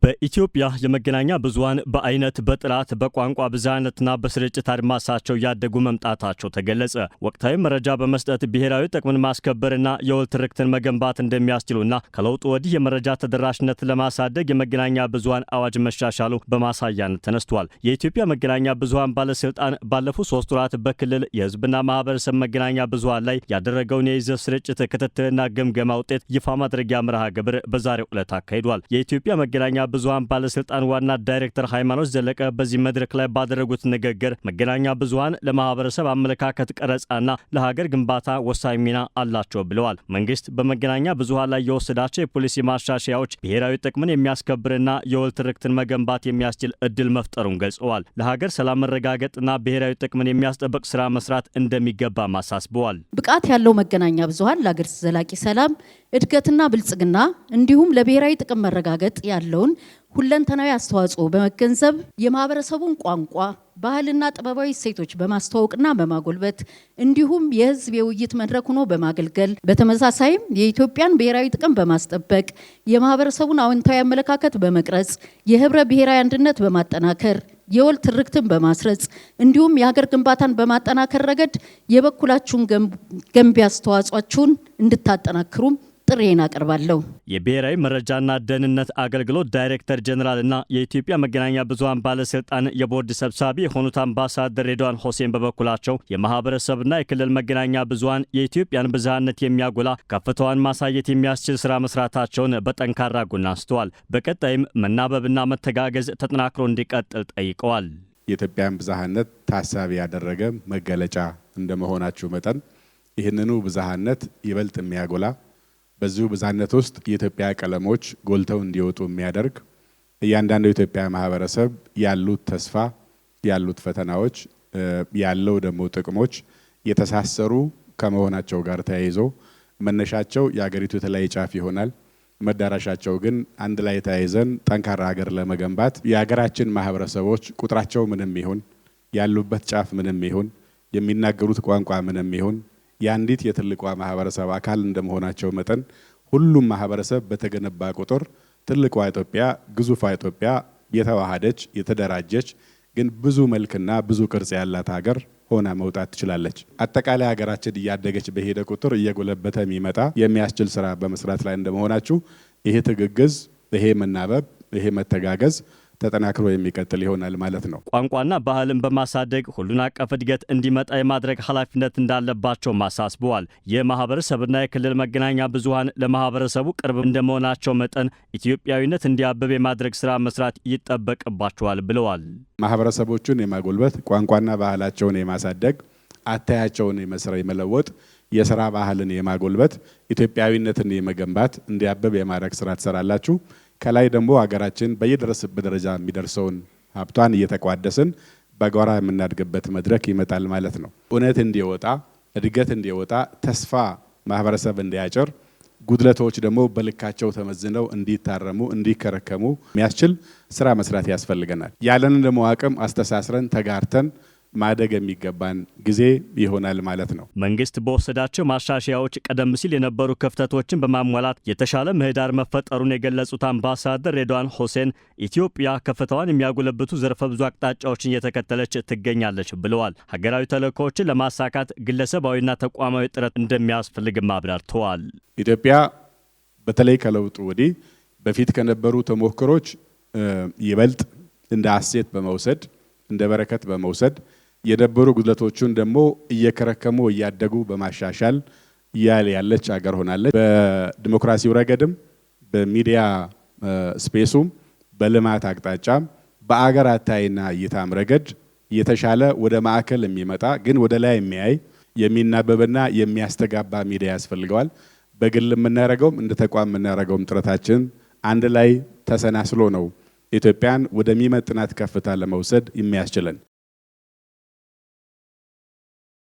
በኢትዮጵያ የመገናኛ ብዙሃን በአይነት በጥራት በቋንቋ ብዝሃነትና በስርጭት አድማሳቸው ያደጉ መምጣታቸው ተገለጸ። ወቅታዊ መረጃ በመስጠት ብሔራዊ ጥቅምን ማስከበርና የወል ትርክትን መገንባት እንደሚያስችሉና ከለውጡ ወዲህ የመረጃ ተደራሽነት ለማሳደግ የመገናኛ ብዙሃን አዋጅ መሻሻሉ በማሳያነት ተነስቷል። የኢትዮጵያ መገናኛ ብዙሃን ባለስልጣን ባለፉት 3 ወራት በክልል የህዝብና ማህበረሰብ መገናኛ ብዙሃን ላይ ያደረገውን የይዘት ስርጭት ክትትልና ግምገማ ውጤት ይፋ ማድረጊያ መርሃ ግብር በዛሬው ዕለት አካሂዷል። የኢትዮጵያ መገናኛ ብዙሃን ባለስልጣን ዋና ዳይሬክተር ሃይማኖት ዘለቀ በዚህ መድረክ ላይ ባደረጉት ንግግር መገናኛ ብዙሃን ለማህበረሰብ አመለካከት ቀረጻና ለሀገር ግንባታ ወሳኝ ሚና አላቸው ብለዋል። መንግስት በመገናኛ ብዙሃን ላይ የወሰዳቸው የፖሊሲ ማሻሻያዎች ብሔራዊ ጥቅምን የሚያስከብርና የወል ትርክትን መገንባት የሚያስችል እድል መፍጠሩን ገልጸዋል። ለሀገር ሰላም መረጋገጥና ብሔራዊ ጥቅምን የሚያስጠብቅ ስራ መስራት እንደሚገባ ማሳስበዋል። ብቃት ያለው መገናኛ ብዙሃን ለሀገር ዘላቂ ሰላም እድገትና ብልጽግና እንዲሁም ለብሔራዊ ጥቅም መረጋገጥ ያለውን ሁለንተናዊ አስተዋጽኦ በመገንዘብ የማህበረሰቡን ቋንቋ፣ ባህልና ጥበባዊ እሴቶች በማስተዋወቅና በማጎልበት እንዲሁም የህዝብ የውይይት መድረክ ሆኖ በማገልገል በተመሳሳይም የኢትዮጵያን ብሔራዊ ጥቅም በማስጠበቅ የማህበረሰቡን አዎንታዊ አመለካከት በመቅረጽ የህብረ ብሔራዊ አንድነት በማጠናከር የወል ትርክትን በማስረጽ እንዲሁም የሀገር ግንባታን በማጠናከር ረገድ የበኩላችሁን ገንቢ አስተዋጽኦአችሁን እንድታጠናክሩም ጥሬን አቀርባለሁ። የብሔራዊ መረጃና ደህንነት አገልግሎት ዳይሬክተር ጀነራልና የኢትዮጵያ መገናኛ ብዙሃን ባለስልጣን የቦርድ ሰብሳቢ የሆኑት አምባሳደር ሬድዋን ሁሴን በበኩላቸው የማህበረሰብና የክልል መገናኛ ብዙሃን የኢትዮጵያን ብዝሃነት የሚያጎላ ከፍታዋን ማሳየት የሚያስችል ስራ መስራታቸውን በጠንካራ ጎን አንስተዋል። በቀጣይም መናበብና መተጋገዝ ተጠናክሮ እንዲቀጥል ጠይቀዋል። የኢትዮጵያን ብዝሃነት ታሳቢ ያደረገ መገለጫ እንደመሆናቸው መጠን ይህንኑ ብዝሃነት ይበልጥ የሚያጎላ በዚሁ ብዝሃነት ውስጥ የኢትዮጵያ ቀለሞች ጎልተው እንዲወጡ የሚያደርግ እያንዳንዱ የኢትዮጵያ ማህበረሰብ ያሉት ተስፋ ያሉት ፈተናዎች ያለው ደግሞ ጥቅሞች የተሳሰሩ ከመሆናቸው ጋር ተያይዞ መነሻቸው የሀገሪቱ የተለያየ ጫፍ ይሆናል። መዳረሻቸው ግን አንድ ላይ ተያይዘን ጠንካራ ሀገር ለመገንባት የሀገራችን ማህበረሰቦች ቁጥራቸው ምንም ይሁን ያሉበት ጫፍ ምንም ይሁን የሚናገሩት ቋንቋ ምንም ይሁን የአንዲት የትልቋ ማህበረሰብ አካል እንደመሆናቸው መጠን ሁሉም ማህበረሰብ በተገነባ ቁጥር ትልቋ ኢትዮጵያ ግዙፏ ኢትዮጵያ የተዋሃደች የተደራጀች ግን ብዙ መልክና ብዙ ቅርጽ ያላት ሀገር ሆና መውጣት ትችላለች። አጠቃላይ ሀገራችን እያደገች በሄደ ቁጥር እየጎለበተ የሚመጣ የሚያስችል ስራ በመስራት ላይ እንደመሆናችሁ ይሄ ትግግዝ፣ ይሄ መናበብ፣ ይሄ መተጋገዝ ተጠናክሮ የሚቀጥል ይሆናል ማለት ነው። ቋንቋና ባህልን በማሳደግ ሁሉን አቀፍ እድገት እንዲመጣ የማድረግ ኃላፊነት እንዳለባቸው ማሳስበዋል። የማህበረሰብና የክልል መገናኛ ብዙሃን ለማህበረሰቡ ቅርብ እንደመሆናቸው መጠን ኢትዮጵያዊነት እንዲያብብ የማድረግ ስራ መስራት ይጠበቅባቸዋል ብለዋል። ማህበረሰቦቹን የማጎልበት ቋንቋና ባህላቸውን የማሳደግ አታያቸውን የመለወጥ የሥራ ባህልን የማጎልበት ኢትዮጵያዊነትን የመገንባት እንዲያብብ የማድረግ ስራ ትሰራላችሁ። ከላይ ደግሞ ሀገራችን በየደረሰበት ደረጃ የሚደርሰውን ሀብቷን እየተቋደስን በጋራ የምናድግበት መድረክ ይመጣል ማለት ነው። እውነት እንዲወጣ እድገት እንዲወጣ ተስፋ ማህበረሰብ እንዲያጭር ጉድለቶች ደግሞ በልካቸው ተመዝነው እንዲታረሙ እንዲከረከሙ የሚያስችል ስራ መስራት ያስፈልገናል። ያለንን ደግሞ አቅም አስተሳስረን ተጋርተን ማደግ የሚገባን ጊዜ ይሆናል ማለት ነው። መንግስት በወሰዳቸው ማሻሻያዎች ቀደም ሲል የነበሩ ክፍተቶችን በማሟላት የተሻለ ምህዳር መፈጠሩን የገለጹት አምባሳደር ሬድዋን ሁሴን ኢትዮጵያ ከፍታዋን የሚያጎለብቱ ዘርፈ ብዙ አቅጣጫዎችን እየተከተለች ትገኛለች ብለዋል። ሀገራዊ ተልዕኮዎችን ለማሳካት ግለሰባዊና ተቋማዊ ጥረት እንደሚያስፈልግም አብራርተዋል። ኢትዮጵያ በተለይ ከለውጡ ወዲህ በፊት ከነበሩ ተሞክሮች ይበልጥ እንደ አሴት በመውሰድ እንደ በረከት በመውሰድ የነበሩ ጉድለቶቹን ደግሞ እየከረከሙ እያደጉ በማሻሻል ያለች ሀገር ሆናለች። በዲሞክራሲው ረገድም በሚዲያ ስፔሱም በልማት አቅጣጫም በአገር አታይና እይታም ረገድ የተሻለ ወደ ማዕከል የሚመጣ ግን ወደ ላይ የሚያይ የሚናበብና የሚያስተጋባ ሚዲያ ያስፈልገዋል። በግል የምናደርገውም እንደ ተቋም የምናደርገውም ጥረታችን አንድ ላይ ተሰናስሎ ነው ኢትዮጵያን ወደሚመጥናት ከፍታ ለመውሰድ የሚያስችለን።